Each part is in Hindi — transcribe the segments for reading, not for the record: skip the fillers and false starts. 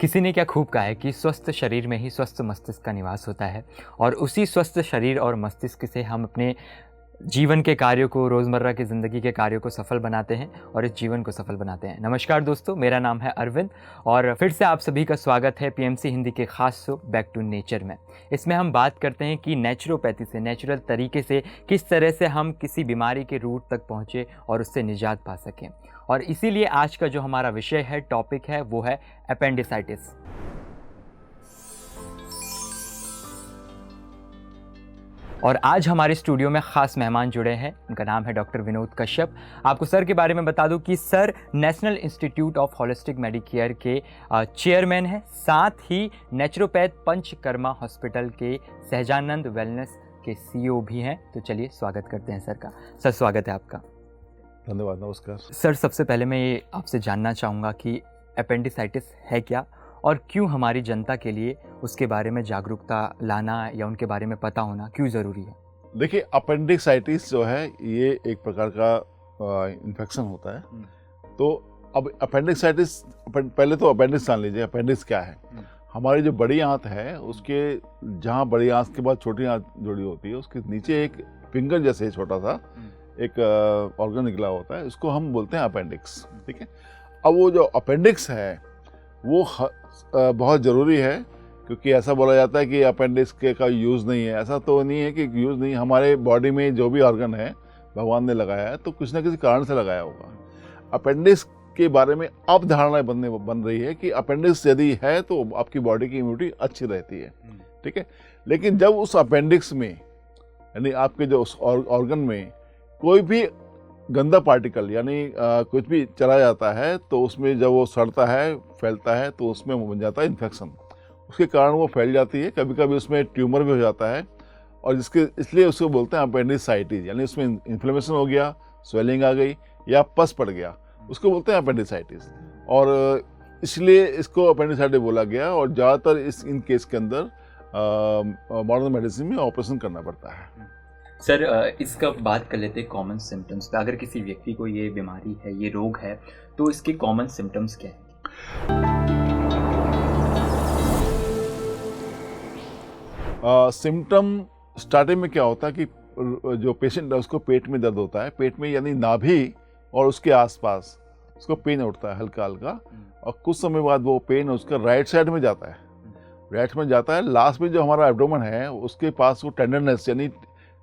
किसी ने क्या खूब कहा है कि स्वस्थ शरीर में ही स्वस्थ मस्तिष्क का निवास होता है और उसी स्वस्थ शरीर और मस्तिष्क से हम अपने जीवन के कार्यों को, रोज़मर्रा की ज़िंदगी के कार्यों को सफल बनाते हैं और इस जीवन को सफल बनाते हैं। नमस्कार दोस्तों, मेरा नाम है अरविंद और फिर से आप सभी का स्वागत है पीएमसी हिंदी के खास शो बैक टू नेचर में। इसमें हम बात करते हैं कि नेचुरोपैथी से, नेचुरल तरीके से किस तरह से हम किसी बीमारी के रूट तक पहुँचे और उससे निजात पा सकें। और इसीलिए आज का जो हमारा विषय है, टॉपिक है, वो है अपेंडिसाइटिस। और आज हमारे स्टूडियो में ख़ास मेहमान जुड़े हैं। उनका नाम है डॉक्टर विनोद कश्यप। आपको सर के बारे में बता दूं कि sir national institute of holistic Medicare के चेयरमैन हैं, साथ ही नेचुरोपैथ पंचकर्मा हॉस्पिटल के सहजानंद वेलनेस के सीईओ भी हैं। तो चलिए स्वागत करते हैं सर का। सर स्वागत है आपका। धन्यवाद, नमस्कार। सर सबसे पहले मैं ये आपसे जानना चाहूँगा कि अपेंडिसाइटिस है क्या और क्यों हमारी जनता के लिए उसके बारे में जागरूकता लाना या उनके बारे में पता होना क्यों ज़रूरी है? देखिए, अपेंडिसाइटिस जो है ये एक प्रकार का इन्फेक्शन होता है। तो अब अपेंडिसाइटिस, पहले तो अपेंडिक्स जान लीजिए, अपेंडिक्स क्या है। हमारी जो बड़ी आंत है उसके जहाँ बड़ी आंत के बाद छोटी आंत जुड़ी होती है, उसके नीचे एक फिंगर जैसे छोटा सा एक ऑर्गन निकला होता है, उसको हम बोलते हैं अपेंडिक्स। ठीक है। अब वो जो अपेंडिक्स है वो बहुत ज़रूरी है, क्योंकि ऐसा बोला जाता है कि अपेंडिक्स का यूज़ नहीं है। ऐसा तो नहीं है कि यूज़ नहीं, हमारे बॉडी में जो भी ऑर्गन है भगवान ने लगाया है तो कुछ ना किसी कारण से लगाया होगा। अपेंडिक्स के बारे में अब धारणा बन रही है कि अपेंडिक्स यदि है तो आपकी बॉडी की इम्यूनिटी अच्छी रहती है। ठीक है। लेकिन जब उस अपेंडिक्स में, यानी आपके जो उस ऑर्गन में कोई भी गंदा पार्टिकल यानी कुछ भी चला जाता है तो उसमें जब वो सड़ता है, फैलता है, तो उसमें बन जाता है इन्फेक्शन। उसके कारण वो फैल जाती है, कभी कभी उसमें ट्यूमर भी हो जाता है और इसलिए उसको बोलते हैं अपेंडिसाइटिस। यानी उसमें इन्फ्लेमेशन हो गया, स्वेलिंग आ गई या पस पड़ गया, उसको बोलते हैं अपेंडिसाइटिस। और इसलिए इसको अपेंडिसाइटिस बोला गया। और ज़्यादातर इन केस के अंदर मॉडर्न मेडिसिन में ऑपरेशन करना पड़ता है। सर इसका बात कर लेते हैं कॉमन सिम्टम्स पे। अगर किसी व्यक्ति को ये बीमारी है, ये रोग है, तो इसके कॉमन सिम्टम्स क्या हैं? सिम्टम स्टार्टिंग में क्या होता है कि जो पेशेंट है उसको पेट में दर्द होता है, पेट में यानी नाभि और उसके आसपास उसको पेन उठता है हल्का हल्का। और कुछ समय बाद वो पेन उसका राइट साइड में जाता है, लास्ट में जो हमारा एब्डोमेन है उसके पास वो टेंडरनेस यानी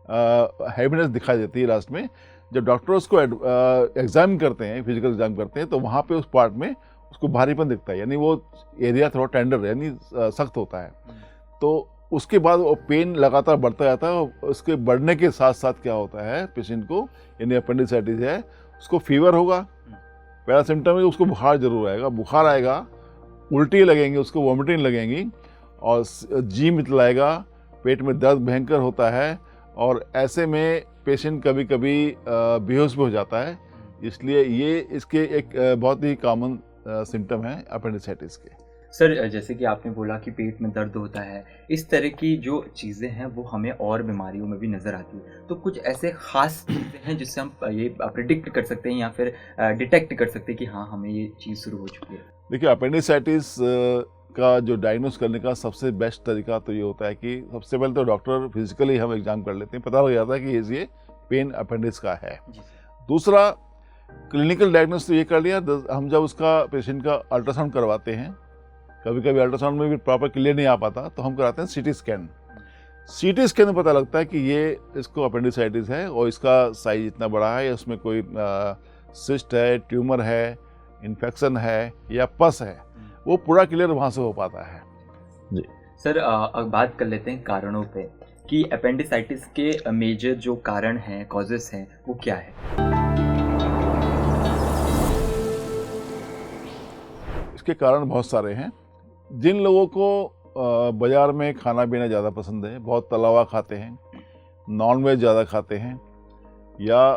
हैवीनेस दिखाई देती है लास्ट में। जब डॉक्टर उसको एग्जाम करते हैं, फिजिकल एग्जाम करते हैं, तो वहाँ पे उस पार्ट में उसको भारीपन दिखता है, यानी वो एरिया थोड़ा टेंडर यानी सख्त होता है। तो उसके बाद वो पेन लगातार बढ़ता जाता है और उसके बढ़ने के साथ साथ क्या होता है, पेशेंट को यानी अपेंडिसाइटिस है उसको फीवर होगा। पहला सिम्टम है उसको बुखार जरूर आएगा, बुखार आएगा, उल्टी लगेंगी, उसको वॉमिटिंग लगेंगी और जी मितलाएगा, पेट में दर्द भयंकर होता है और ऐसे में पेशेंट कभी कभी बेहोश भी हो जाता है। इसलिए ये इसके एक बहुत ही कॉमन सिम्टम है अपेंडिसाइटिस के। सर जैसे कि आपने बोला कि पेट में दर्द होता है, इस तरह की जो चीज़ें हैं वो हमें और बीमारियों में भी नज़र आती है। तो कुछ ऐसे ख़ास चीज़ें हैं जिससे हम ये प्रिडिक्ट कर सकते हैं या फिर डिटेक्ट कर सकते हैं कि हाँ, हमें ये चीज़ शुरू हो चुकी है? देखिए, अपेंडिसाइटिस का जो डायग्नोस करने का सबसे बेस्ट तरीका तो ये होता है कि सबसे पहले तो डॉक्टर फिजिकली हम एग्जाम कर लेते हैं, पता लग जाता है कि ये पेन अपेंडिक्स का है। दूसरा, क्लिनिकल डायग्नोस तो ये कर लिया, हम जब उसका पेशेंट का अल्ट्रासाउंड करवाते हैं, कभी कभी अल्ट्रासाउंड में भी प्रॉपर क्लियर नहीं आ पाता तो हम कराते हैं सीटी स्कैन। सीटी स्कैन में पता लगता है कि ये इसको अपेंडिसाइटिस है और इसका साइज इतना बड़ा है, उसमें कोई सिस्ट है, ट्यूमर है, इन्फेक्शन है या पस है, वो पूरा क्लियर वहाँ से हो पाता है। जी सर अब बात कर लेते हैं कारणों पे कि अपेंडिसाइटिस के मेजर जो कारण हैं, कॉजेस हैं, वो क्या है? इसके कारण बहुत सारे हैं। जिन लोगों को बाज़ार में खाना पीना ज़्यादा पसंद है, बहुत तला हुआ खाते हैं, नॉनवेज ज़्यादा खाते हैं या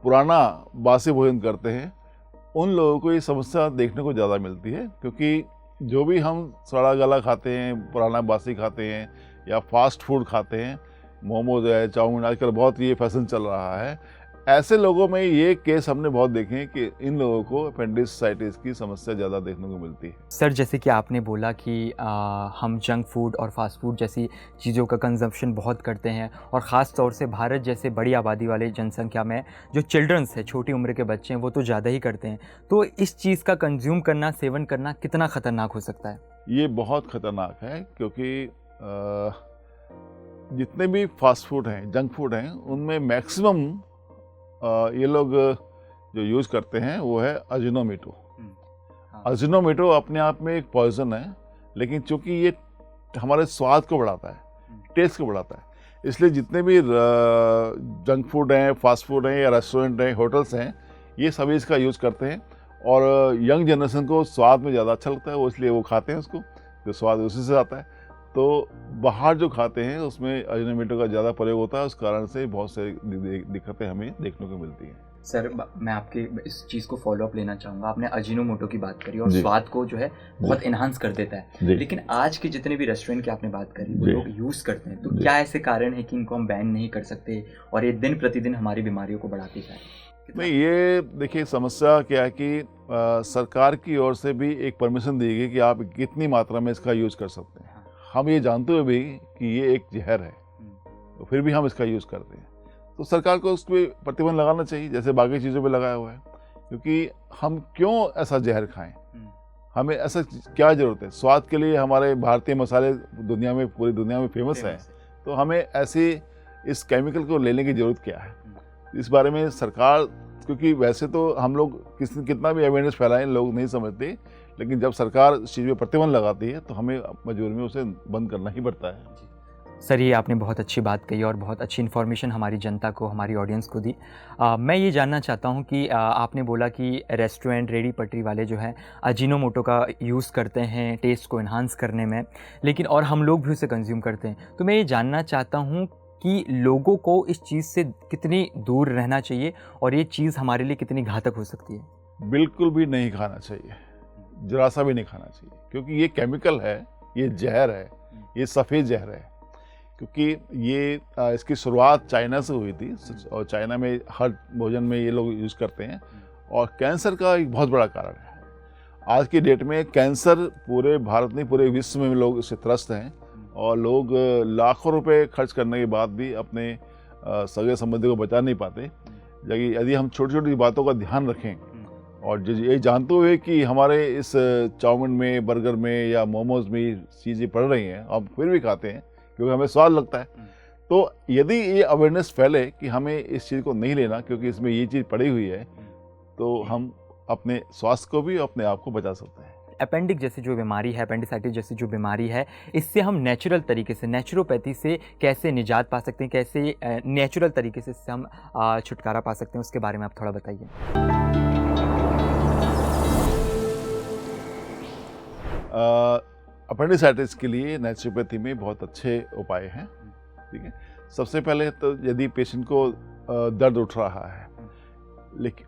पुराना बासी भोजन करते हैं, उन लोगों को ये समस्या देखने को ज़्यादा मिलती है। क्योंकि जो भी हम सड़ा गला खाते हैं, पुराना बासी खाते हैं या फास्ट फूड खाते हैं, मोमोज है, चाउमीन, आजकल बहुत ये फैशन चल रहा है, ऐसे लोगों में ये केस हमने बहुत देखे हैं कि इन लोगों को अपेंडिसाइटिस की समस्या ज़्यादा देखने को मिलती है। सर, जैसे कि आपने बोला कि हम जंक फूड और फास्ट फूड जैसी चीज़ों का कंजम्पशन बहुत करते हैं, और ख़ास तौर से भारत जैसे बड़ी आबादी वाले जनसंख्या में जो चिल्ड्रंस है, छोटी उम्र के बच्चे हैं, वो तो ज़्यादा ही करते हैं। तो इस चीज़ का कंज्यूम करना, सेवन करना कितना ख़तरनाक हो सकता है? ये बहुत ख़तरनाक है, क्योंकि जितने भी फास्ट फूड हैं, जंक फूड हैं, उनमें मैक्सिमम ये लोग जो यूज़ करते हैं वो है अजिनोमोटो। अजिनोमोटो अपने आप में एक पॉइजन है, लेकिन चूंकि ये हमारे स्वाद को बढ़ाता है, टेस्ट को बढ़ाता है, इसलिए जितने भी जंक फूड हैं, फास्ट फूड हैं, या रेस्टोरेंट हैं, होटल्स हैं, ये सभी इसका यूज़ करते हैं। और यंग जनरेशन को स्वाद में ज़्यादा अच्छा लगता है, वो इसलिए वो खाते हैं उसको, जो स्वाद उसी से आता है। तो बाहर जो खाते हैं उसमें अजिनोमोटो का ज़्यादा प्रयोग होता है, उस कारण से बहुत सारी दिक्कतें हमें देखने को मिलती हैं। सर, मैं आपके इस चीज़ को फॉलो अप लेना चाहूँगा। आपने अजीनोमोटो की बात करी और स्वाद को जो है बहुत इन्हांस कर देता है, लेकिन आज के जितने भी रेस्टोरेंट की आपने बात करी वो लोग यूज़ करते हैं, तो क्या ऐसे कारण है कि इनको हम बैन नहीं कर सकते और ये दिन प्रतिदिन हमारी बीमारियों को बढ़ाते जाए? नहीं, ये देखिए समस्या क्या है कि सरकार की ओर से भी एक परमिशन दी गई कि आप कितनी मात्रा में इसका यूज़ कर सकते हैं। हम ये जानते हुए भी कि ये एक जहर है, तो फिर भी हम इसका यूज़ करते हैं। तो सरकार को उस पर प्रतिबंध लगाना चाहिए, जैसे बाकी चीज़ों पे लगाया हुआ है, क्योंकि हम क्यों ऐसा जहर खाएं? हमें ऐसा क्या ज़रूरत है? स्वाद के लिए हमारे भारतीय मसाले दुनिया में, पूरी दुनिया में फेमस हैं, तो हमें ऐसे इस केमिकल को लेने की ज़रूरत क्या है? इस बारे में सरकार, क्योंकि वैसे तो हम लोग कितना भी अवेयरनेस फैलाएं, लोग नहीं समझते, लेकिन जब सरकार इस चीज़ पे प्रतिबंध लगाती है तो हमें मजबूरी में उसे बंद करना ही पड़ता है। सर, ये आपने बहुत अच्छी बात कही और बहुत अच्छी इन्फॉर्मेशन हमारी जनता को, हमारी ऑडियंस को दी। मैं ये जानना चाहता हूँ कि आपने बोला कि रेस्टोरेंट, रेडी पटरी वाले जो हैं अजीनोमोटो का यूज़ करते हैं टेस्ट को इन्हांस करने में, लेकिन और हम लोग भी उसे कंज्यूम करते हैं। तो मैं ये जानना चाहता हूँ कि लोगों को इस चीज़ से कितनी दूर रहना चाहिए और ये चीज़ हमारे लिए कितनी घातक हो सकती है? बिल्कुल भी नहीं खाना चाहिए, जरा सा भी नहीं खाना चाहिए, क्योंकि ये केमिकल है, ये जहर है, ये सफ़ेद जहर है। क्योंकि ये इसकी शुरुआत चाइना से हुई थी, और चाइना में हर भोजन में ये लोग यूज़ करते हैं, और कैंसर का एक बहुत बड़ा कारण है। आज की डेट में कैंसर पूरे भारत नहीं, पूरे विश्व में लोग इससे त्रस्त हैं, और लोग लाखों रुपए खर्च करने के बाद भी अपने सगे संबंधी को बचा नहीं पाते। यदि हम छोटी छोटी बातों का ध्यान रखें, और ये जानते हुए कि हमारे इस चाउमीन में, बर्गर में या मोमोज में चीज़ें पड़ रही हैं, हम फिर भी खाते हैं क्योंकि हमें स्वाद लगता है। तो यदि ये अवेयरनेस फैले कि हमें इस चीज़ को नहीं लेना क्योंकि इसमें ये चीज़ पड़ी हुई है, तो हम अपने स्वास्थ्य को भी, अपने आप को बचा सकते हैं। अपेंडिक्स जैसी जो बीमारी है, अपेंडिसाइटिस जैसी जो बीमारी है, इससे हम नेचुरल तरीके से, नेचुरोपैथी से कैसे निजात पा सकते हैं, कैसे नेचुरल तरीके से इससे हम छुटकारा पा सकते हैं, उसके बारे में आप थोड़ा बताइए। अपेंडिसाइटिस के लिए नेचुरोपैथी में बहुत अच्छे उपाय हैं। ठीक है, सबसे पहले तो यदि पेशेंट को दर्द उठ रहा है, लेकिन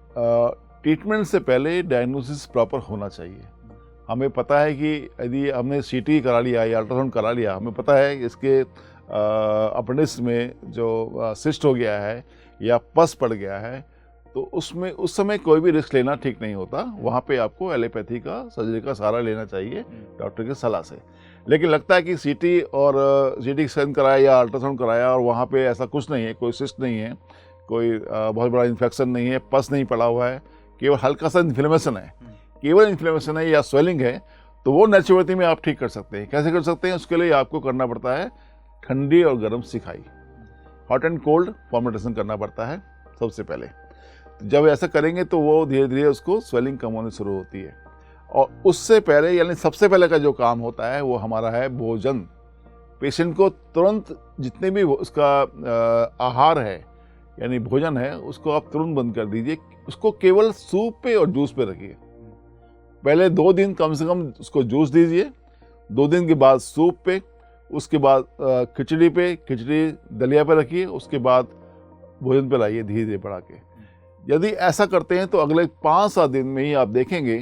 ट्रीटमेंट से पहले डायग्नोसिस प्रॉपर होना चाहिए। हमें पता है कि यदि हमने सीटी करा लिया या अल्ट्रासाउंड करा लिया, हमें पता है कि इसके अपेंडिक्स में जो सिस्ट हो गया है या पस पड़ गया है, तो उसमें उस समय कोई भी रिस्क लेना ठीक नहीं होता। वहाँ पे आपको एलोपैथी का, सर्जरी का सहारा लेना चाहिए डॉक्टर की सलाह से। लेकिन लगता है कि सीटी और सीटी स्कैन कराया या अल्ट्रासाउंड कराया और वहाँ पे ऐसा कुछ नहीं है, कोई सिस्ट नहीं है, कोई बहुत बड़ा इन्फेक्शन नहीं है, पस नहीं पड़ा हुआ है, केवल हल्का सा इन्फ्लेमेशन है, केवल इन्फ्लेमेशन है या स्वेलिंग है, तो वो नेचुरोपैथी में आप ठीक कर सकते हैं। कैसे कर सकते हैं? उसके लिए आपको करना पड़ता है ठंडी और गर्म सिकाई, हॉट एंड कोल्ड फॉर्मेटेशन करना पड़ता है सबसे पहले। जब ऐसा करेंगे तो वो धीरे धीरे उसको स्वेलिंग कम होनी शुरू होती है। और उससे पहले, यानी सबसे पहले का जो काम होता है वो हमारा है भोजन। पेशेंट को तुरंत जितने भी उसका आहार है यानी भोजन है, उसको आप तुरंत बंद कर दीजिए। उसको केवल सूप पे और जूस पे रखिए। पहले 2 दिन कम से कम उसको जूस दीजिए, 2 दिन के बाद सूप पे, उसके बाद खिचड़ी पे, खिचड़ी दलिया पे रखिए, उसके बाद भोजन पे लाइए धीरे धीरे बढ़ा के। यदि ऐसा करते हैं तो अगले 5-7 दिन में ही आप देखेंगे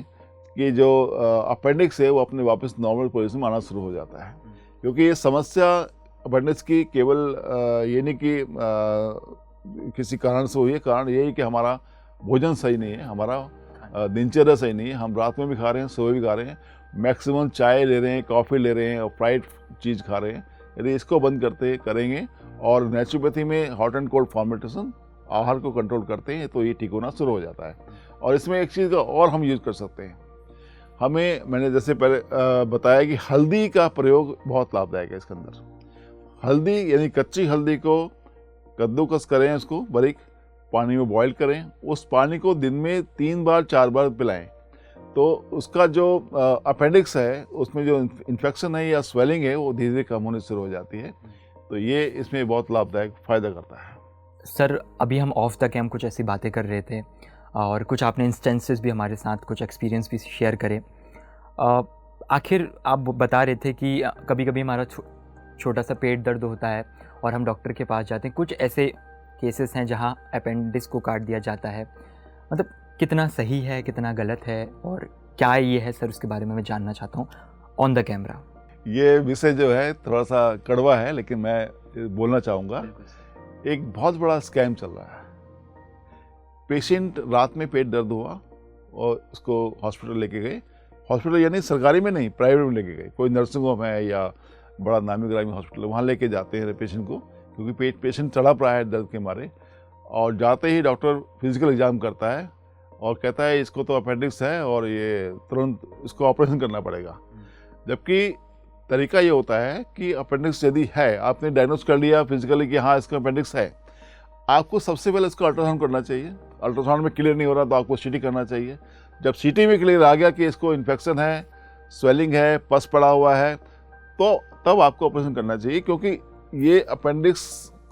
कि जो अपेंडिक्स है वो अपने वापस नॉर्मल पोजीशन में आना शुरू हो जाता है। क्योंकि ये समस्या अपेंडिक्स की केवल ये नहीं कि किसी कारण से हुई है। कारण यही कि हमारा भोजन सही नहीं है, हमारा दिनचर्या सही नहीं है। हम रात में भी खा रहे हैं, सुबह भी खा रहे हैं, मैक्सिमम चाय ले रहे हैं, कॉफ़ी ले रहे हैं और फ्राइड चीज़ खा रहे हैं। यदि इसको बंद करते करेंगे और नेचुरोपैथी में हॉट एंड कोल्ड फॉर्मेटेशन आहार को कंट्रोल करते हैं तो ये ठीक होना शुरू हो जाता है। और इसमें एक चीज़ का और हम यूज़ कर सकते हैं। मैंने जैसे पहले बताया कि हल्दी का प्रयोग बहुत लाभदायक है इसके अंदर। हल्दी यानी कच्ची हल्दी को कद्दूकस करें, उसको बारीक पानी में बॉईल करें, उस पानी को दिन में 3 बार 4 बार पिलाएं, तो उसका जो अपेंडिक्स है उसमें जो इन्फेक्शन है या स्वेलिंग है वो धीरे धीरे कम होने शुरू हो जाती है। तो ये इसमें बहुत लाभदायक फ़ायदा करता है। सर अभी हम ऑफ द कैम कुछ ऐसी बातें कर रहे थे और कुछ आपने इंस्टेंसेस भी हमारे साथ, कुछ एक्सपीरियंस भी शेयर करे। आखिर आप बता रहे थे कि कभी कभी हमारा छोटा सा पेट दर्द होता है और हम डॉक्टर के पास जाते हैं। कुछ ऐसे केसेस हैं जहां अपेंडिक्स को काट दिया जाता है, मतलब कितना सही है, कितना गलत है और क्या ये है सर, उसके बारे में मैं जानना चाहता हूँ ऑन द कैमरा। ये विषय जो है थोड़ा सा कड़वा है, लेकिन मैं बोलना चाहूँगा। एक बहुत बड़ा स्कैम चल रहा है। पेशेंट रात में पेट दर्द हुआ और उसको हॉस्पिटल लेके गए। हॉस्पिटल यानी सरकारी में नहीं, प्राइवेट में लेके गए। कोई नर्सिंग होम है या बड़ा नामी ग्रामी हॉस्पिटल, वहाँ लेके जाते हैं पेशेंट को, क्योंकि पेशेंट तड़प रहा है दर्द के मारे। और जाते ही डॉक्टर फिजिकल एग्जाम करता है और कहता है इसको तो अपेंडिक्स है और ये तुरंत इसको ऑपरेशन करना पड़ेगा। जबकि तरीका ये होता है कि अपेंडिक्स यदि है, आपने डायग्नोस कर लिया फिजिकली कि हाँ इसका अपेंडिक्स है, आपको सबसे पहले इसको अल्ट्रासाउंड करना चाहिए। अल्ट्रासाउंड में क्लियर नहीं हो रहा तो आपको सीटी करना चाहिए। जब सीटी में क्लियर आ गया कि इसको इन्फेक्शन है, स्वेलिंग है, पस पड़ा हुआ है, तो तब आपको ऑपरेशन करना चाहिए। क्योंकि ये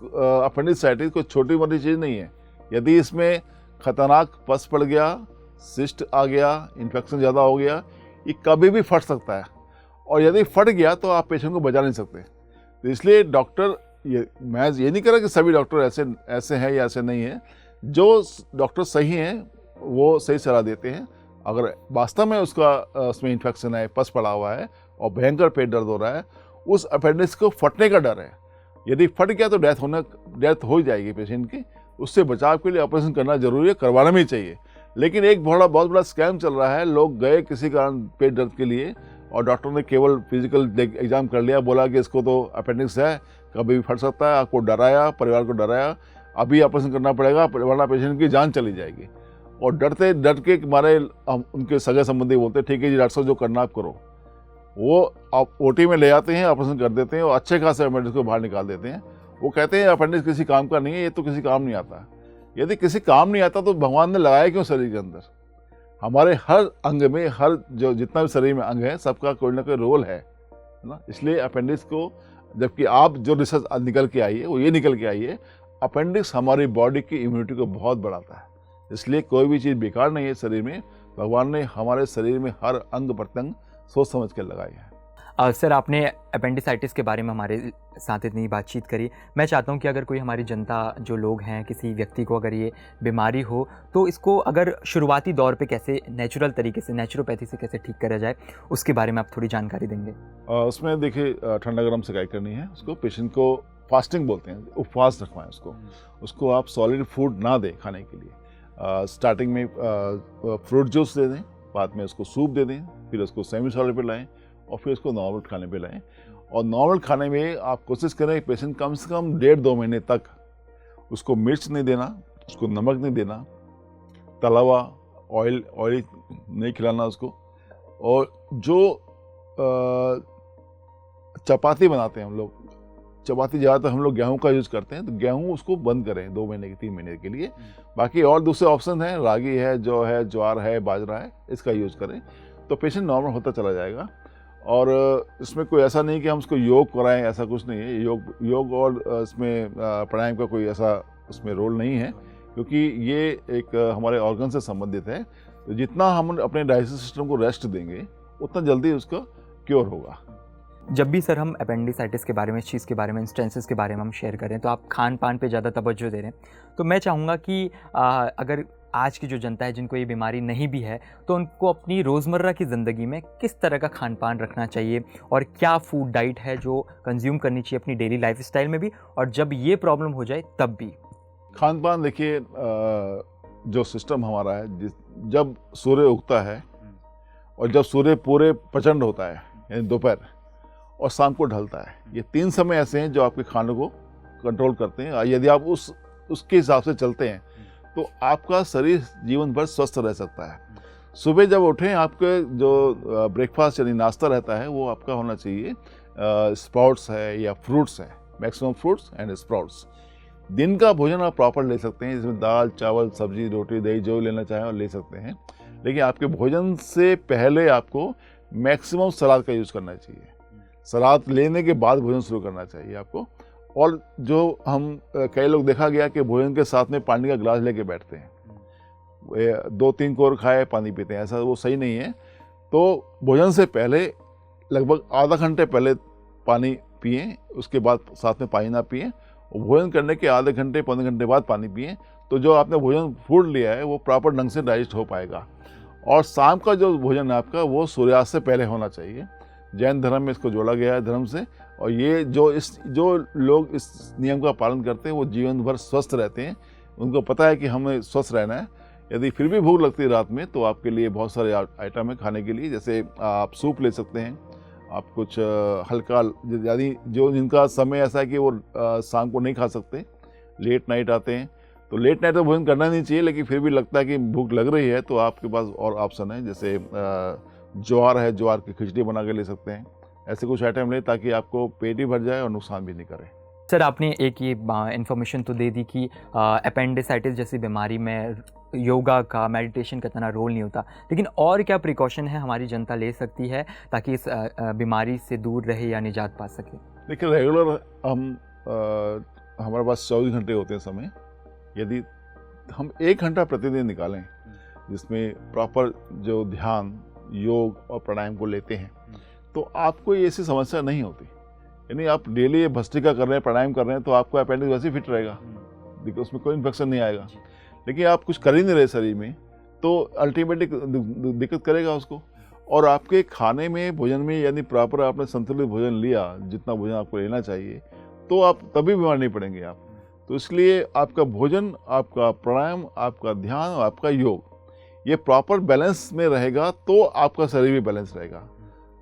अपेंडिसाइटिस कोई छोटी मोटी चीज़ नहीं है। यदि इसमें खतरनाक पस पड़ गया, सिस्ट आ गया, इन्फेक्शन ज़्यादा हो गया, ये कभी भी फट सकता है। और यदि फट गया तो आप पेशेंट को बचा नहीं सकते। तो इसलिए डॉक्टर, मैं ये नहीं कह रहा कि सभी डॉक्टर ऐसे हैं या ऐसे नहीं हैं। जो डॉक्टर सही हैं वो सही सलाह देते हैं। अगर वास्तव में उसमें इन्फेक्शन है, पस पड़ा हुआ है और भयंकर पेट दर्द हो रहा है, उस अपेंडिक्स को फटने का डर है। यदि फट गया तो डेथ हो जाएगी पेशेंट की। उससे बचाव के लिए ऑपरेशन करना जरूरी है, करवाना भी चाहिए। लेकिन एक बहुत बड़ा स्कैम चल रहा है। लोग गए किसी कारण पेट दर्द के लिए और डॉक्टर ने केवल फिजिकल एग्जाम कर लिया, बोला कि इसको तो अपेंडिक्स है, कभी भी फट सकता है, आपको डराया, परिवार को डराया, अभी ऑपरेशन करना पड़ेगा वरना पेशेंट की जान चली जाएगी। और डर के मारे उनके सगे संबंधी बोलते हैं ठीक है जी डॉक्टर साहब जो करना आप करो। वो आप ओटी में ले आते हैं, ऑपरेशन कर देते हैं और अच्छे खासे अपेंडिक्स को बाहर निकाल देते हैं। वो कहते हैं अपेंडिक्स किसी काम का नहीं है, ये तो किसी काम नहीं आता। यदि किसी काम नहीं आता तो भगवान ने लगाया क्यों शरीर के अंदर? हमारे हर अंग में, हर जो जितना भी शरीर में अंग है, सबका कोई ना कोई रोल है ना। इसलिए अपेंडिक्स को, जबकि आप जो रिसर्च निकल के आई है वो ये निकल के आई है, अपेंडिक्स हमारी बॉडी की इम्यूनिटी को बहुत बढ़ाता है। इसलिए कोई भी चीज़ बेकार नहीं है शरीर में। भगवान ने हमारे शरीर में हर अंग प्रत्यंग सोच समझ कर लगाई है। सर आपने अपेंडिसाइटिस के बारे में हमारे साथ इतनी बातचीत करी। मैं चाहता हूं कि अगर कोई हमारी जनता, जो लोग हैं, किसी व्यक्ति को अगर ये बीमारी हो तो इसको अगर शुरुआती दौर पे कैसे नेचुरल तरीके से, नेचुरोपैथी से कैसे ठीक करा जाए, उसके बारे में आप थोड़ी जानकारी देंगे? उसमें देखिए ठंडा गर्म सिकाई करनी है उसको। पेशेंट को फास्टिंग बोलते हैं, उपवास रखवाएं उसको आप सॉलिड फूड ना दें खाने के लिए। स्टार्टिंग में फ्रूट जूस दे दें, बाद में उसको सूप दे दें, फिर उसको सेमी सॉलिड पे लाएं और फिर उसको नॉर्मल खाने पे लाएं। और नॉर्मल खाने में आप कोशिश करें पेशेंट कम से कम 1.5-2 महीने तक उसको मिर्च नहीं देना, उसको नमक नहीं देना, तला हुआ ऑयल नहीं खिलाना उसको। और जो चपाती बनाते हैं हम लोग, चपाती ज़्यादातर हम लोग गेहूं का यूज़ करते हैं, तो गेहूं उसको बंद करें 2 महीने 3 महीने के लिए। बाकी और दूसरे ऑप्शन हैं, रागी है, जौ है, ज्वार है, बाजरा है, इसका यूज़ करें तो पेशेंट नॉर्मल होता चला जाएगा। और इसमें कोई ऐसा नहीं कि हम उसको योग कराएं, ऐसा कुछ नहीं है। योग और इसमें प्राणायाम का कोई ऐसा उसमें रोल नहीं है, क्योंकि ये एक हमारे ऑर्गन से संबंधित है। तो जितना हम अपने डाइजेस्टिव सिस्टम को रेस्ट देंगे उतना जल्दी उसका क्योर होगा। जब भी सर हम अपेंडिसाइटिस के बारे में, इस चीज़ के बारे में, इंस्टेंसेस के बारे में हम शेयर करें तो आप खान पान पे ज़्यादा तवज्जो दे रहे हैं। तो मैं चाहूँगा कि अगर आज की जो जनता है जिनको ये बीमारी नहीं भी है तो उनको अपनी रोज़मर्रा की ज़िंदगी में किस तरह का खान पान रखना चाहिए और क्या फूड डाइट है जो कंज्यूम करनी चाहिए अपनी डेली लाइफस्टाइल में भी, और जब ये प्रॉब्लम हो जाए तब भी? खान पान देखिए, जो सिस्टम हमारा है, जब सूर्य उगता है और जब सूर्य पूरे प्रचंड होता है यानी दोपहर, और शाम को ढलता है, ये 3 समय ऐसे हैं जो आपके खाने को कंट्रोल करते हैं। और यदि आप उसके हिसाब से चलते हैं तो आपका शरीर जीवन भर स्वस्थ रह सकता है। सुबह जब उठें, आपके जो ब्रेकफास्ट यानी नाश्ता रहता है वो आपका होना चाहिए स्प्राउट्स है या फ्रूट्स है, मैक्सिमम फ्रूट्स एंड स्प्राउट्स। दिन का भोजन आप प्रॉपर ले सकते हैं, जिसमें दाल चावल सब्जी रोटी दही जो लेना चाहें और ले सकते हैं, लेकिन आपके भोजन से पहले आपको मैक्सिमम सलाद का यूज़ करना चाहिए। सलाद लेने के बाद भोजन शुरू करना चाहिए आपको। और जो हम कई लोग देखा गया कि भोजन के साथ में पानी का गिलास लेके बैठते हैं, 2-3 कोर खाए पानी पीते हैं, ऐसा वो सही नहीं है। तो भोजन से पहले लगभग आधा घंटे पहले पानी पिएं, उसके बाद साथ में पानी ना पिएं, और भोजन करने के आधे घंटे पौने घंटे बाद पानी पिएं। तो जो आपने भोजन फूड लिया है वो प्रॉपर ढंग से डाइजेस्ट हो पाएगा। और शाम का जो भोजन है आपका वो सूर्यास्त से पहले होना चाहिए। जैन धर्म में इसको जोड़ा गया है धर्म से, और ये जो लोग इस नियम का पालन करते हैं वो जीवन भर स्वस्थ रहते हैं। उनको पता है कि हमें स्वस्थ रहना है। यदि फिर भी भूख लगती है रात में तो आपके लिए बहुत सारे आइटम है खाने के लिए, जैसे आप सूप ले सकते हैं, आप कुछ हल्का, यदि जो जिनका समय ऐसा है कि वो शाम को नहीं खा सकते, लेट नाइट आते हैं, तो लेट नाइट तो भोजन करना नहीं चाहिए, लेकिन फिर भी लगता है कि भूख लग रही है तो आपके पास और ऑप्शन है, जैसे ज्वार है, ज्वार की खिचड़ी बना के ले सकते हैं। ऐसे कुछ आइटम लें ताकि आपको पेट भी भर जाए और नुकसान भी नहीं करे। सर, आपने एक ये इन्फॉर्मेशन तो दे दी कि अपेंडिसाइटिस जैसी बीमारी में योगा का, मेडिटेशन का इतना रोल नहीं होता, लेकिन और क्या प्रिकॉशन है हमारी जनता ले सकती है ताकि इस बीमारी से दूर रहे या निजात पा सके? देखिए, रेगुलर हमारे पास 24 घंटे होते हैं समय। यदि हम 1 घंटा प्रतिदिन निकालें जिसमें प्रॉपर जो ध्यान, योग और प्राणायाम को लेते हैं, तो आपको ये ऐसी समस्या नहीं होती। यानी आप डेली ये भस्त्रिका कर रहे हैं, प्राणायाम कर रहे हैं, तो आपको अपेंडिक्स वैसे ही फिट रहेगा, देखिए उसमें कोई इन्फेक्शन नहीं आएगा। लेकिन आप कुछ कर ही नहीं रहे शरीर में, तो अल्टीमेटली दिक्कत करेगा उसको। और आपके खाने में, भोजन में, यानी प्रॉपर आपने संतुलित भोजन लिया, जितना भोजन आपको लेना चाहिए, तो आप तभी बीमार नहीं पड़ेंगे आप। तो इसलिए आपका भोजन, आपका प्राणायाम, आपका ध्यान और आपका योग, ये प्रॉपर बैलेंस में रहेगा तो आपका शरीर भी बैलेंस रहेगा।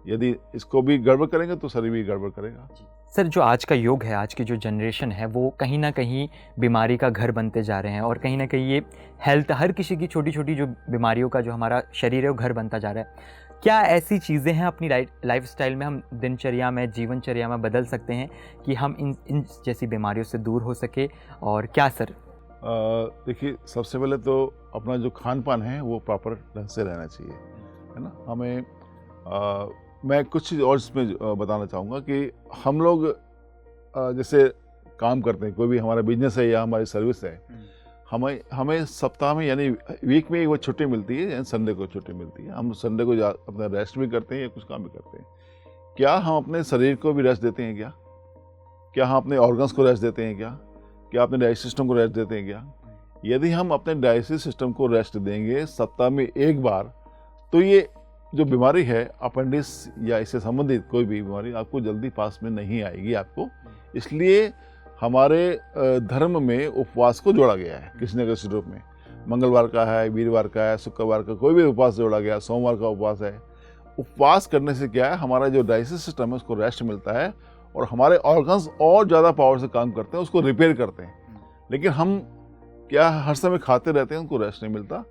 यदि इसको भी गड़बड़ करेंगे तो शरीर भी गड़बड़ करेगा। सर, जो आज का युग है, आज की जो जनरेशन है, वो कहीं ना कहीं बीमारी का घर बनते जा रहे हैं, और कहीं ना कहीं ये हेल्थ, हर किसी की छोटी छोटी जो बीमारियों का जो हमारा शरीर है वो घर बनता जा रहा है। क्या ऐसी चीज़ें हैं अपनी लाइफस्टाइल में, हम दिनचर्या में, जीवनचर्या में बदल सकते हैं कि हम इन जैसी बीमारियों से दूर हो सके? और क्या सर? देखिए, सबसे पहले तो अपना जो खान पान है वो प्रॉपर ढंग से रहना चाहिए, है ना। हमें मैं कुछ चीज़ और इसमें बताना चाहूँगा कि हम लोग जैसे काम करते हैं, कोई भी हमारा बिजनेस है या हमारी सर्विस है, हमें सप्ताह में यानी वीक में एक बार छुट्टी मिलती है, यानी संडे को छुट्टी मिलती है। हम संडे को अपना रेस्ट भी करते हैं या कुछ काम भी करते हैं। क्या हम अपने शरीर को भी रेस्ट देते हैं क्या? क्या हम अपने ऑर्गन्स को रेस्ट देते हैं क्या? क्या अपने डाइजेस्ट सिस्टम को रेस्ट देते हैं क्या? यदि हम अपने डाइजेस्ट सिस्टम को रेस्ट देंगे सप्ताह में एक बार, तो ये जो बीमारी है अपेंडिक्स या इससे संबंधित कोई भी बीमारी आपको जल्दी पास में नहीं आएगी आपको। इसलिए हमारे धर्म में उपवास को जोड़ा गया है किसी न किसी रूप में। मंगलवार का है, वीरवार का है, शुक्रवार का, कोई भी उपवास जोड़ा गया, सोमवार का उपवास है। उपवास करने से क्या है, हमारा जो डाइजेस्ट सिस्टम है उसको रेस्ट मिलता है और हमारे ऑर्गन्स और ज़्यादा पावर से काम करते हैं, उसको रिपेयर करते हैं। लेकिन हम क्या हर समय खाते रहते हैं, उनको रेस्ट नहीं मिलता,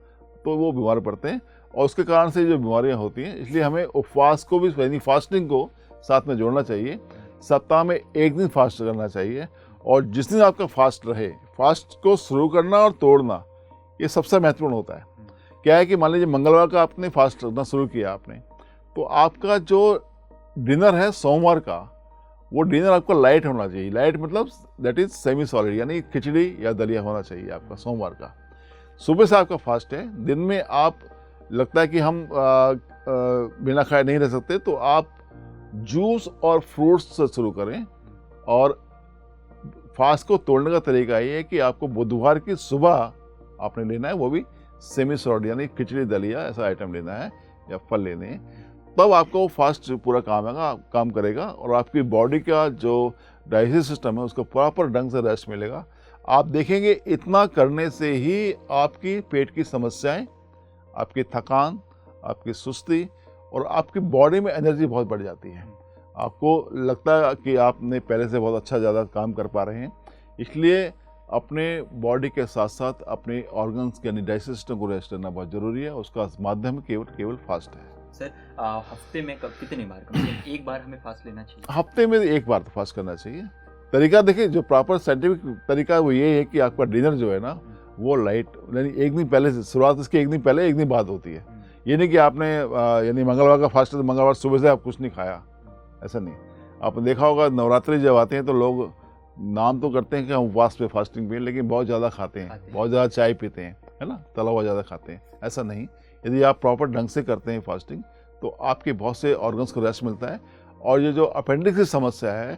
तो वो बीमार पड़ते हैं और उसके कारण से जो बीमारियां होती हैं। इसलिए हमें उपवास को भी, यानी फास्टिंग को साथ में जोड़ना चाहिए। सप्ताह में एक दिन फास्ट करना चाहिए, और जिस दिन आपका फास्ट रहे, फास्ट को शुरू करना और तोड़ना ये सबसे महत्वपूर्ण होता है। क्या है कि मान लीजिए मंगलवार का आपने फास्ट करना शुरू किया आपने, तो आपका जो डिनर है सोमवार का, वो डिनर आपका लाइट होना चाहिए। लाइट मतलब दैट इज सेमी सॉलिड, यानी खिचड़ी या दलिया होना चाहिए आपका सोमवार का। सुबह से आपका फास्ट है, दिन में आप लगता है कि हम बिना खाए नहीं रह सकते, तो आप जूस और फ्रूट्स से शुरू करें। और फास्ट को तोड़ने का तरीका ये है कि आपको बुधवार की सुबह आपने लेना है, वो भी सेमी सॉलिड यानी खिचड़ी दलिया ऐसा आइटम लेना है या फल लेने हैं, तब आपको फास्ट पूरा काम करेगा और आपकी बॉडी का जो डाइजेस्ट सिस्टम है उसको प्रॉपर ढंग से रेस्ट मिलेगा। आप देखेंगे इतना करने से ही आपकी पेट की समस्याएं, आपकी थकान, आपकी सुस्ती और आपकी बॉडी में एनर्जी बहुत बढ़ जाती है। आपको लगता है कि आपने पहले से बहुत अच्छा ज़्यादा काम कर पा रहे हैं। इसलिए अपने बॉडी के साथ साथ अपने ऑर्गन्स यानी डाइजेस्टिव सिस्टम को रेस्ट करना बहुत ज़रूरी है। उसका माध्यम केवल फास्ट है। सर हफ्ते में कितनी बार, कम से कम एक बार हमें फास्ट लेना चाहिए? हफ्ते में एक बार तो फास्ट करना चाहिए। तरीका देखिए, जो प्रॉपर साइंटिफिक तरीका है वो ये है कि आपका डिनर जो है ना वो लाइट, यानी एक दिन पहले से शुरुआत, इसके एक दिन पहले एक दिन बाद होती है। ये नहीं कि आपने यानी मंगलवार का फास्ट है तो मंगलवार सुबह से आप कुछ नहीं खाया, ऐसा नहीं। आपने देखा होगा नवरात्रि जब आते हैं तो लोग नाम तो करते हैं कि हम उपवास पे फास्टिंग पे, लेकिन बहुत ज़्यादा खाते हैं, बहुत ज़्यादा चाय पीते हैं, है ना, तला हुआ ज़्यादा खाते हैं। ऐसा नहीं, यदि आप प्रॉपर ढंग से करते हैं फास्टिंग तो आपके बहुत से ऑर्गन्स को रेस्ट मिलता है। और ये जो अपेंडिक्स की समस्या है,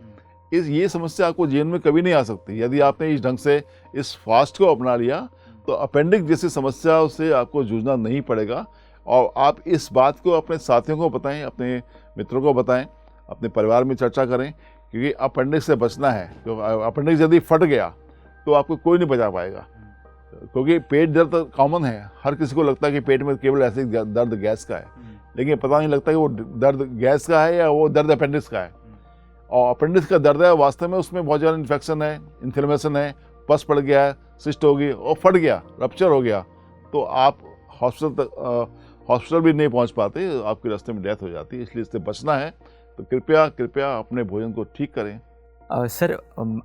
ये समस्या आपको जीवन में कभी नहीं आ सकती। यदि आपने इस ढंग से इस फास्ट को अपना लिया तो अपेंडिक्स जैसी समस्या से आपको जूझना नहीं पड़ेगा। और आप इस बात को अपने साथियों को बताएं, अपने मित्रों को बताएं, अपने परिवार में चर्चा करें, क्योंकि अपेंडिक्स से बचना है। क्योंकि अपेंडिक्स यदि फट गया तो आपको कोई नहीं बचा पाएगा। क्योंकि पेट दर्द कॉमन है, हर किसी को लगता है कि पेट में केवल ऐसे दर्द गैस का है, लेकिन पता नहीं लगता कि वो दर्द गैस का है या वो दर्द अपेंडिक्स का है। और अपेंडिक्स का दर्द है वास्तव में, उसमें बहुत ज़्यादा इन्फेक्शन है, इन्फ्लेमेशन है, पस पड़ गया है, सिस्ट हो गई और फट गया, रप्चर हो गया, तो आप हॉस्पिटल भी नहीं पहुंच पाते, आपके रास्ते में डेथ हो जाती है। इसलिए इससे बचना है तो कृपया अपने भोजन को ठीक करें। सर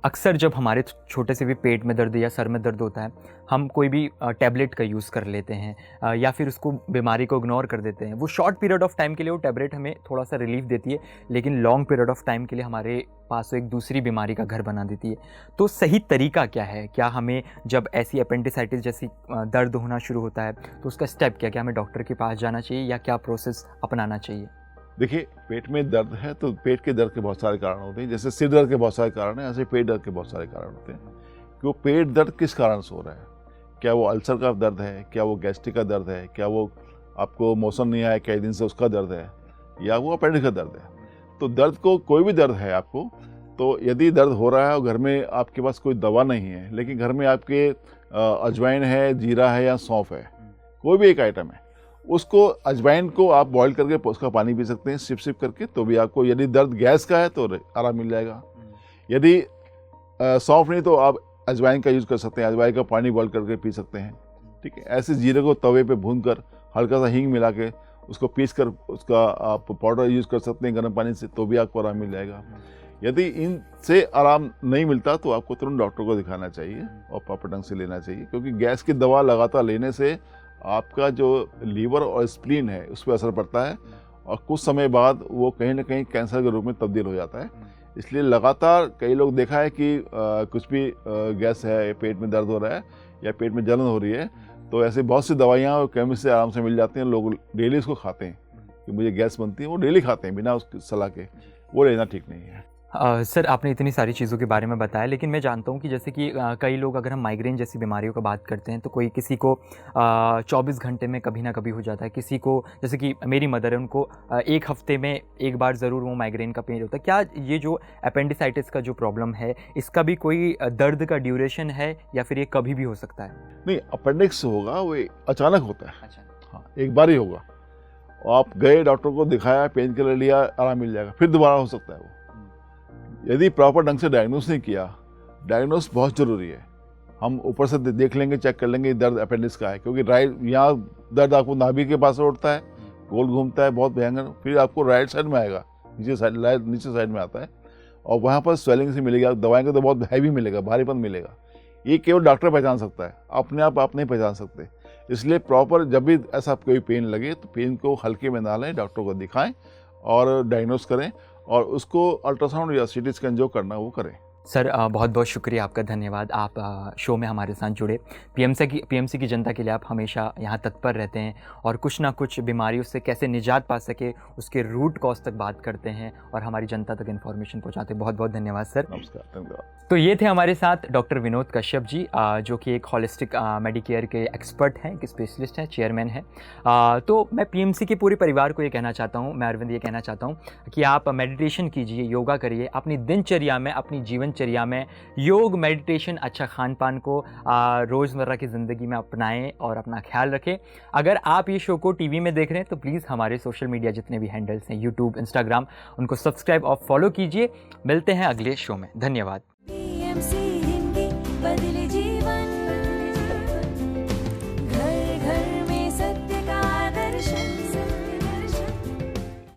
अक्सर जब हमारे छोटे से भी पेट में दर्द या सर में दर्द होता है, हम कोई भी टैबलेट का यूज़ कर लेते हैं या फिर उसको बीमारी को इग्नोर कर देते हैं। वो शॉर्ट पीरियड ऑफ टाइम के लिए वो टैबलेट हमें थोड़ा सा रिलीफ देती है, लेकिन लॉन्ग पीरियड ऑफ टाइम के लिए हमारे पास एक दूसरी बीमारी का घर बना देती है। तो सही तरीका क्या है? क्या हमें जब ऐसी अपेंडिसाइटिस जैसी दर्द होना शुरू होता है तो उसका स्टेप क्या हमें डॉक्टर के पास जाना चाहिए या क्या प्रोसेस अपनाना चाहिए? देखिए, पेट में दर्द है तो पेट के दर्द के बहुत सारे कारण होते हैं। जैसे सिर दर्द के बहुत सारे कारण हैं, ऐसे पेट दर्द के बहुत सारे कारण होते हैं। कि वो पेट दर्द किस कारण से हो रहा है? क्या वो अल्सर का दर्द है? क्या वो गैस्ट्रिक का दर्द है? क्या वो आपको मौसम नहीं आया कई दिन से उसका दर्द है? या वो अपेंडिक्स का दर्द है? तो दर्द को, कोई भी दर्द है आपको, तो यदि दर्द हो रहा है और घर में आपके पास कोई दवा नहीं है, लेकिन घर में आपके अजवाइन है, जीरा है या सौंफ है, कोई भी एक आइटम है, उसको अजवाइन को आप बॉईल करके उसका पानी पी सकते हैं सिप सिप करके, तो भी आपको, यदि दर्द गैस का है तो आराम मिल जाएगा। यदि सौंफ नहीं तो आप अजवाइन का यूज़ कर सकते हैं, अजवाइन का पानी बॉईल करके पी सकते हैं। ठीक है, ऐसे जीरे को तवे पे भून कर हल्का सा हींग मिला के उसको पीस कर उसका आप पाउडर यूज़ कर सकते हैं गर्म पानी से, तो भी आपको आराम मिल जाएगा। यदि इनसे आराम नहीं मिलता तो आपको तुरंत डॉक्टर को दिखाना चाहिए और प्रॉपर ढंग से लेना चाहिए, क्योंकि गैस की दवा लगातार लेने से आपका जो लीवर और स्प्लीन है उस पर असर पड़ता है और कुछ समय बाद वो कहीं ना कहीं कैंसर के रूप में तब्दील हो जाता है। इसलिए लगातार कई लोग देखा है कि कुछ भी गैस है, पेट में दर्द हो रहा है या पेट में जलन हो रही है, तो ऐसे बहुत सी दवाइयाँ केमिस्ट से आराम से मिल जाती हैं। लोग डेली उसको खाते हैं कि मुझे गैस बनती है, वो डेली खाते हैं बिना उसकी सलाह के। वो लेना ठीक नहीं है। सर आपने इतनी सारी चीज़ों के बारे में बताया, लेकिन मैं जानता हूँ कि जैसे कि कई लोग, अगर हम माइग्रेन जैसी बीमारियों का बात करते हैं तो कोई किसी को 24 घंटे में कभी ना कभी हो जाता है, किसी को, जैसे कि मेरी मदर है, उनको एक हफ्ते में एक बार ज़रूर वो माइग्रेन का पेन होता है। क्या ये जो अपेंडिसाइटिस का जो प्रॉब्लम है, इसका भी कोई दर्द का ड्यूरेशन है या फिर ये कभी भी हो सकता है? नहीं, अपेंडिक्स होगा वो अचानक होता है। अच्छा, हाँ, एक बार ही होगा, आप गए डॉक्टर को दिखाया, पेन किलर लिया, आराम मिल जाएगा, फिर दोबारा हो सकता है वो। यदि प्रॉपर ढंग से डायग्नोस नहीं किया, डायग्नोस बहुत ज़रूरी है। हम ऊपर से देख लेंगे, चेक कर लेंगे दर्द अपेंडिक्स का है, क्योंकि राइट यहाँ दर्द आपको नाभि के पास उठता है, गोल घूमता है बहुत भयंकर, फिर आपको राइट साइड में आएगा, नीचे साइड में आता है और वहाँ पर स्वेलिंग से मिलेगा। दवाएं का तो बहुत हैवी मिलेगा, भारीपन मिलेगा। ये केवल डॉक्टर पहचान सकता है, अपने आप नहीं पहचान सकते। इसलिए प्रॉपर जब भी ऐसा कोई पेन लगे तो पेन को हल्के में ना लें, डॉक्टर को दिखाएं और डायग्नोस करें और उसको अल्ट्रासाउंड या सीटी स्कैन जो करना वो करें। सर बहुत बहुत शुक्रिया आपका, धन्यवाद। आप शो में हमारे साथ जुड़े। पीएमसी की जनता के लिए आप हमेशा यहाँ तत्पर रहते हैं और कुछ ना कुछ बीमारियों से कैसे निजात पा सके उसके रूट कॉज तक बात करते हैं और हमारी जनता तक इन्फॉर्मेशन पहुँचाते हैं। बहुत बहुत धन्यवाद सर। नमस्कार, धन्यवाद। तो ये थे हमारे साथ डॉक्टर विनोद कश्यप जी, जो कि एक हॉलिस्टिक मेडिकेयर के एक्सपर्ट हैं, एक स्पेशलिस्ट हैं, चेयरमैन हैं। तो मैं पीएमसी के पूरे परिवार को ये कहना चाहता हूँ, मैं अरविंद ये कहना चाहता हूँ कि आप मेडिटेशन कीजिए, योगा करिए, अपनी दिनचर्या में, अपनी जीवन दिनचर्या में योग, मेडिटेशन, अच्छा खान पान को रोज़मर्रा की ज़िंदगी में अपनाएं और अपना ख्याल रखें। अगर आप ये शो को टीवी में देख रहे हैं तो प्लीज़ हमारे सोशल मीडिया जितने भी हैंडल्स हैं, यूट्यूब, इंस्टाग्राम, उनको सब्सक्राइब और फॉलो कीजिए। मिलते हैं अगले शो में। धन्यवाद।